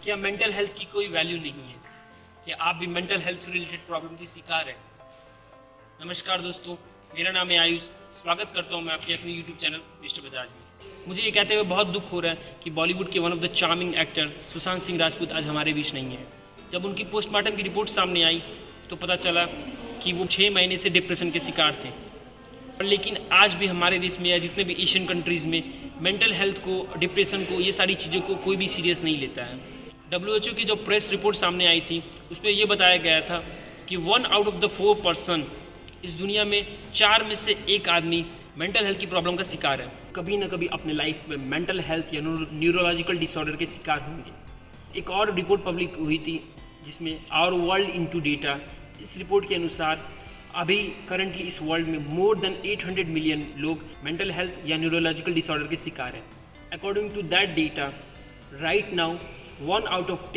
क्या mental health की कोई वैल्यू नहीं है? क्या आप भी मेंटल हेल्थ से रिलेटेड प्रॉब्लम की शिकार हैं? नमस्कार दोस्तों, मेरा नाम है आयुष। स्वागत करता हूं मैं आपके अपने YouTube चैनल मिस्टर बजाज में। मुझे ये कहते हुए बहुत दुख हो रहा है कि बॉलीवुड के one of the charming actor Sushant Singh Rajput आज हमारे बीच नहीं है। जब उनकी पोस्टमार्टम की रिपोर्ट सामने आई तो पता चला कि वो 6 महीने से डिप्रेशन के शिकार थे। लेकिन आज भी हमारे देश में या जितने भी एशियन कंट्रीज़ में मेंटल हेल्थ को, डिप्रेशन को, ये सारी चीज़ों को कोई भी सीरियस नहीं लेता है। WHO की जो प्रेस रिपोर्ट सामने आई थी उसमें ये बताया गया था कि 1 आउट ऑफ द 4 पर्सन इस दुनिया में 4 में से 1 आदमी मेंटल हेल्थ की प्रॉब्लम का शिकार है। कभी ना कभी अपने लाइफ में मेंटल हेल्थ या न्यूरोलॉजिकल डिसऑर्डर के शिकार होंगे। एक और रिपोर्ट पब्लिक हुई थी जिसमें आवर वर्ल्ड इनटू डेटा, इस रिपोर्ट के अनुसार अभी करंटली इस वर्ल्ड में मोर देन 800 मिलियन लोग मेंटल हेल्थ या न्यूरोलॉजिकल डिसऑर्डर के शिकार हैं। According to that data, right now 1 out of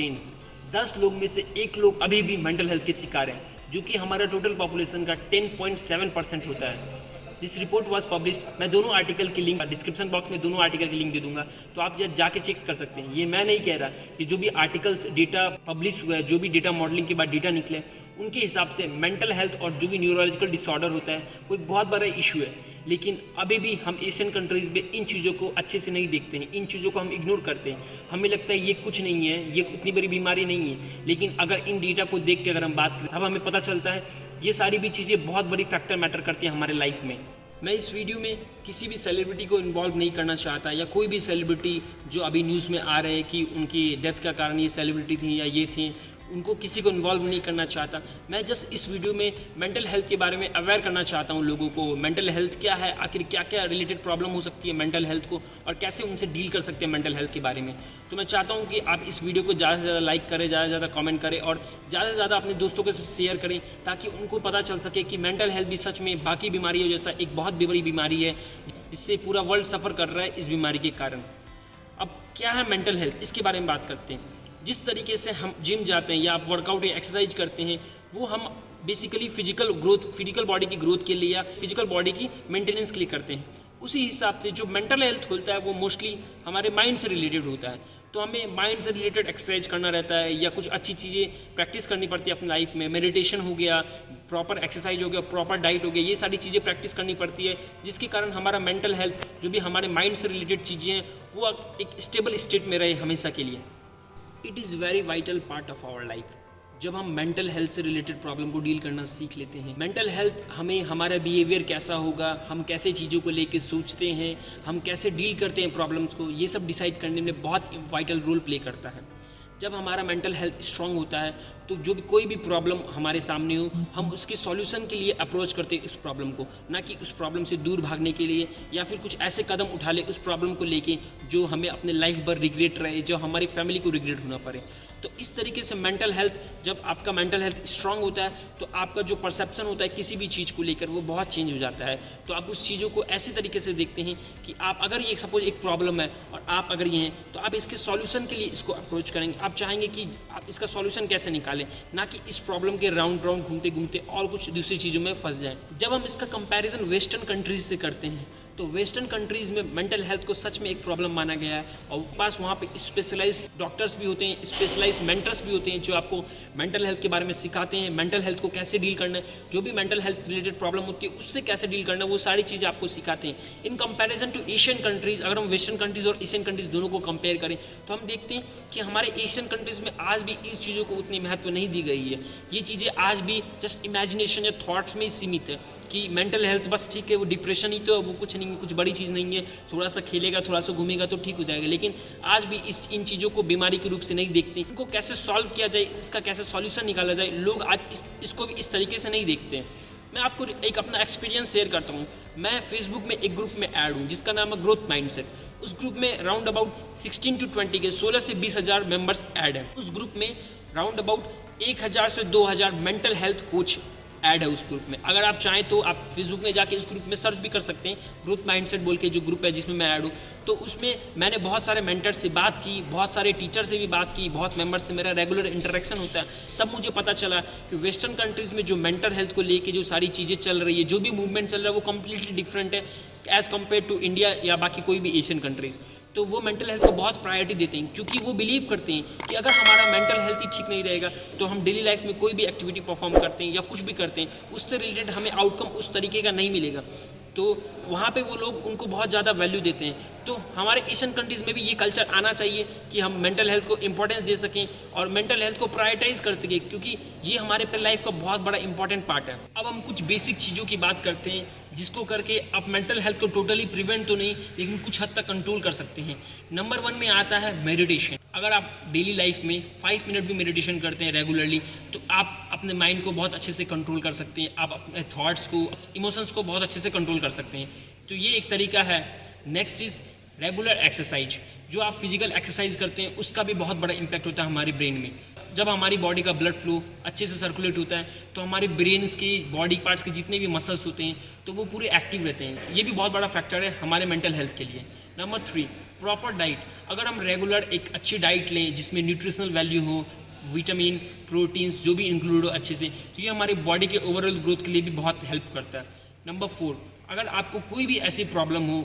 10 लोग में से 1 लोग अभी भी मेंटल हेल्थ के शिकार हैं, जो कि हमारा टोटल पॉपुलेशन का 10.7% होता है। This report was publish. मैं दोनों आर्टिकल की लिंक डिस्क्रिप्शन बॉक्स में दोनों आर्टिकल की लिंक दे दूंगा, तो आप जाके चेक कर सकते हैं। ये मैं नहीं कह रहा कि जो भी आर्टिकल्स डेटा पब्लिश हुआ है, जो भी डेटा मॉडलिंग के बाद डेटा निकले, उनके हिसाब से मेंटल हेल्थ और जो भी न्यूरोलॉजिकल डिसऑर्डर होता है वो एक बहुत बड़ा इशू है। लेकिन अभी भी हम एशियन कंट्रीज़ में इन चीज़ों को अच्छे से नहीं देखते हैं, इन चीज़ों को हम इग्नोर करते हैं। हमें लगता है ये कुछ नहीं है, ये उतनी बड़ी बीमारी नहीं है। लेकिन अगर इन डेटा को देख के अगर हम बात करें तब हमें पता चलता है ये सारी भी चीज़ें बहुत बड़ी फैक्टर मैटर करती हैं हमारे लाइफ में। मैं इस वीडियो में किसी भी सेलिब्रिटी को इन्वॉल्व नहीं करना चाहता, या कोई भी सेलिब्रिटी जो अभी न्यूज़ में आ रहे हैं कि उनकी डेथ का कारण ये सेलिब्रिटी थी या ये थी, उनको किसी को इन्वॉल्व नहीं करना चाहता। मैं जस्ट इस वीडियो में मेंटल हेल्थ के बारे में अवेयर करना चाहता हूँ लोगों को। मेंटल हेल्थ क्या है, आखिर क्या क्या रिलेटेड प्रॉब्लम हो सकती है मेंटल हेल्थ को, और कैसे उनसे डील कर सकते हैं मेंटल हेल्थ के बारे में। तो मैं चाहता हूँ कि आप इस वीडियो को ज़्यादा से ज़्यादा लाइक करें, ज़्यादा से ज़्यादा कमेंट करें और ज़्यादा से ज़्यादा अपने दोस्तों के साथ शेयर करें, ताकि उनको पता चल सके कि मेंटल हेल्थ भी सच में बाकी बीमारियों जैसा एक बहुत बड़ी बीमारी है, जिससे पूरा वर्ल्ड सफ़र कर रहा है इस बीमारी के कारण। अब क्या है मेंटल हेल्थ, इसके बारे में बात करते हैं। जिस तरीके से हम जिम जाते हैं या आप वर्कआउट या एक्सरसाइज करते हैं, वो हम बेसिकली फिजिकल बॉडी की ग्रोथ के लिए या फिजिकल बॉडी की मेंटेनेंस के लिए करते हैं। उसी हिसाब से जो मेंटल हेल्थ होता है वो मोस्टली हमारे माइंड से रिलेटेड होता है। तो हमें माइंड से रिलेटेड एक्सरसाइज करना रहता है या कुछ अच्छी चीज़ें प्रैक्टिस करनी पड़ती है अपनी लाइफ में। मेडिटेशन हो गया, प्रॉपर एक्सरसाइज हो गया, प्रॉपर डाइट हो गया, ये सारी चीज़ें प्रैक्टिस करनी पड़ती है, जिसके कारण हमारा मेंटल हेल्थ जो भी हमारे माइंड से रिलेटेड चीज़ें हैं वो एक स्टेबल स्टेट में रहे हमेशा के लिए। It is very vital part of our life. जब हम मेंटल हेल्थ से रिलेटेड प्रॉब्लम को डील करना सीख लेते हैं, मेंटल हेल्थ हमें हमारा बिहेवियर कैसा होगा, हम कैसे चीज़ों को लेके सोचते हैं, हम कैसे डील करते हैं प्रॉब्लम्स को, ये सब डिसाइड करने में बहुत वाइटल रोल प्ले करता है। जब हमारा मेंटल हेल्थ स्ट्रांग होता है तो जो भी कोई भी प्रॉब्लम हमारे सामने हो, हम उसके सॉल्यूशन के लिए अप्रोच करते हैं उस प्रॉब्लम को, ना कि उस प्रॉब्लम से दूर भागने के लिए या फिर कुछ ऐसे कदम उठा ले उस प्रॉब्लम को लेके जो हमें अपने लाइफ भर रिग्रेट रहे, जो हमारी फैमिली को रिग्रेट होना पड़े। तो इस तरीके से मेंटल हेल्थ, जब आपका मेंटल हेल्थ स्ट्रांग होता है तो आपका जो परसेप्शन होता है किसी भी चीज़ को लेकर वो बहुत चेंज हो जाता है। तो आप उस चीज़ों को ऐसे तरीके से देखते हैं कि आप अगर ये सपोज एक प्रॉब्लम है और आप अगर ये हैं तो आप इसके सॉल्यूशन के लिए इसको अप्रोच करेंगे। आप चाहेंगे कि आप इसका सॉल्यूशन कैसे निकालें, ना कि इस प्रॉब्लम के राउंड घूमते घूमते और कुछ दूसरी चीज़ों में फंस जाएं। जब हम इसका कंपैरिजन वेस्टर्न कंट्रीज से करते हैं तो वेस्टर्न कंट्रीज़ में मेंटल हेल्थ को सच में एक प्रॉब्लम माना गया है, और पास वहाँ पे स्पेशलाइज डॉक्टर्स भी होते हैं, स्पेशलाइज मेंटर्स भी होते हैं जो आपको मेंटल हेल्थ के बारे में सिखाते हैं, मेंटल हेल्थ को कैसे डील करना है, जो भी मेंटल हेल्थ रिलेटेड प्रॉब्लम होती है उससे कैसे डील करना है, वो सारी चीज़ें आपको सिखाते हैं। In comparison to Asian countries, अगर हम वेस्टर्न कंट्रीज़ और एशियन कंट्रीज़ दोनों को कंपेयर करें तो हम देखते हैं कि हमारे एशियन कंट्रीज़ में आज भी इस चीज़ों को उतनी महत्व नहीं दी गई है। ये चीज़ें आज भी जस्ट इमेजिनेशन या थॉट्स में ही सीमित है कि मेंटल हेल्थ बस ठीक है, वो डिप्रेशन ही तो, वो कुछ नहीं, कुछ बड़ी चीज़ नहीं है, थोड़ा सा खेलेगा, थोड़ा सा घूमेगा तो ठीक हो जाएगा। लेकिन आज भी इन चीज़ों को बीमारी के रूप से नहीं देखते। इनको कैसे सॉल्व किया जाए, इसका कैसे सॉल्यूशन निकाला जाए, लोग आज इसको भी इस तरीके से नहीं देखते हैं। मैं आपको एक अपना एक्सपीरियंस शेयर करता हूँ। मैं फेसबुक में एक ग्रुप में ऐड हूँ जिसका नाम है ग्रोथ माइंडसेट। उस ग्रुप में राउंड अबाउट 16 to 20 के 16 से 20 हज़ार मेम्बर्स ऐड हैं। उस ग्रुप में राउंड अबाउट 1000 से 2000 मेंटल हेल्थ कोच ऐड है उस ग्रुप में। अगर आप चाहें तो आप फेसबुक में जाके इस ग्रुप में सर्च भी कर सकते हैं, ग्रोथ माइंडसेट बोल के जो ग्रुप है जिसमें मैं ऐड हूँ। तो उसमें मैंने बहुत सारे मेंटर से बात की, बहुत सारे टीचर से भी बात की, बहुत मेंबर से मेरा रेगुलर इंटरेक्शन होता है। तब मुझे पता चला कि वेस्टर्न कंट्रीज़ में जो मेंटल हेल्थ को लेके जो सारी चीज़ें चल रही है, जो भी मूवमेंट चल रहा है वो कम्प्लीटली डिफरेंट है एज़ कम्पेयर टू इंडिया या बाकी कोई भी एशियन कंट्रीज़। तो वो मेंटल हेल्थ को बहुत प्रायोरिटी देते हैं, क्योंकि वो बिलीव करते हैं कि अगर हमारा मेंटल हेल्थ ही ठीक नहीं रहेगा तो हम डेली लाइफ में कोई भी एक्टिविटी परफॉर्म करते हैं या कुछ भी करते हैं, उससे रिलेटेड हमें आउटकम उस तरीके का नहीं मिलेगा। तो वहाँ पे वो लोग उनको बहुत ज़्यादा वैल्यू देते हैं। तो हमारे एशियन कंट्रीज़ में भी ये कल्चर आना चाहिए कि हम मेंटल हेल्थ को इंपॉर्टेंस दे सकें और मेंटल हेल्थ को प्रायोरिटाइज कर सकें, क्योंकि ये हमारे पे लाइफ का बहुत बड़ा इंपॉर्टेंट पार्ट है। अब हम कुछ बेसिक चीज़ों की बात करते हैं जिसको करके आप मेंटल हेल्थ को टोटली प्रिवेंट तो नहीं, लेकिन कुछ हद तक कंट्रोल कर सकते हैं। नंबर 1 में आता है मेडिटेशन। अगर आप डेली लाइफ में 5 मिनट भी मेडिटेशन करते हैं रेगुलरली, तो आप अपने माइंड को बहुत अच्छे से कंट्रोल कर सकते हैं, आप अपने थॉट्स को, इमोशंस को बहुत अच्छे से कंट्रोल कर सकते हैं। तो ये एक तरीका है। Next is regular exercise. जो आप फिजिकल एक्सरसाइज करते हैं उसका भी बहुत बड़ा इम्पैक्ट होता है हमारी ब्रेन में। जब हमारी बॉडी का ब्लड फ्लो अच्छे से सर्कुलेट होता है तो हमारे ब्रेन्स के बॉडी पार्ट्स के जितने भी मसल्स होते हैं तो वो पूरे एक्टिव रहते हैं। ये भी बहुत बड़ा फैक्टर है हमारे मेंटल हेल्थ के लिए। Number 3, proper diet. अगर हम रेगुलर एक अच्छी डाइट लें जिसमें न्यूट्रिशनल वैल्यू हो, विटामिन, प्रोटीन्स जो भी इंक्लूड हो अच्छे से, तो ये हमारी बॉडी के ओवरऑल ग्रोथ के लिए भी बहुत हेल्प करता है। नंबर 4, अगर आपको कोई भी ऐसी प्रॉब्लम हो,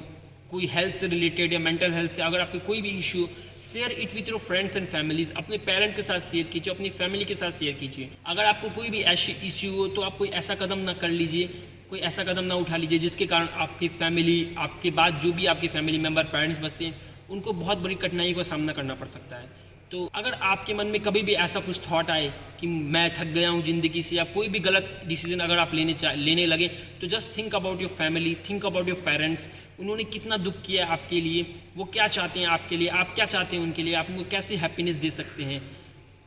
कोई हेल्थ से रिलेटेड या मेंटल हेल्थ से, अगर आपको कोई भी issue, share it with your friends and families. अपने पेरेंट के साथ शेयर कीजिए, अपनी फैमिली के साथ शेयर कीजिए। अगर आपको कोई भी ऐसी इश्यू हो तो आप कोई ऐसा कदम ना कर लीजिए, कोई ऐसा कदम ना उठा लीजिए जिसके कारण आपकी फैमिली, आपके बाद जो भी आपके फैमिली मेम्बर, पेरेंट्स बचते हैं, उनको बहुत बड़ी कठिनाई का सामना करना पड़ सकता है। तो अगर आपके मन में कभी भी ऐसा कुछ थॉट आए कि मैं थक गया हूँ ज़िंदगी से, या कोई भी गलत डिसीजन अगर आप लेने लगे, तो just think about your family, think about your parents. उन्होंने कितना दुख किया है आपके लिए, वो क्या चाहते हैं आपके लिए, आप क्या चाहते हैं उनके लिए, आप उनको कैसे हैप्पीनेस दे सकते हैं।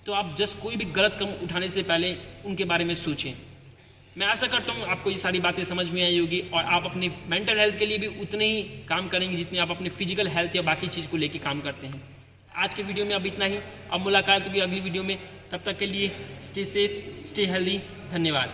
तो आप जस्ट कोई भी गलत कदम उठाने से पहले उनके बारे में सोचें। मैं आशा करता हूँ आपको ये सारी बातें समझ में आई होगी और आप अपनी मेंटल हेल्थ के लिए भी उतने ही काम करेंगे जितने आप अपने फिजिकल हेल्थ या बाकी चीज़ को लेकर काम करते हैं। आज के वीडियो में अब इतना ही। अब मुलाकात होगी अगली वीडियो में। तब तक के लिए स्टे सेफ, स्टे हेल्दी। धन्यवाद।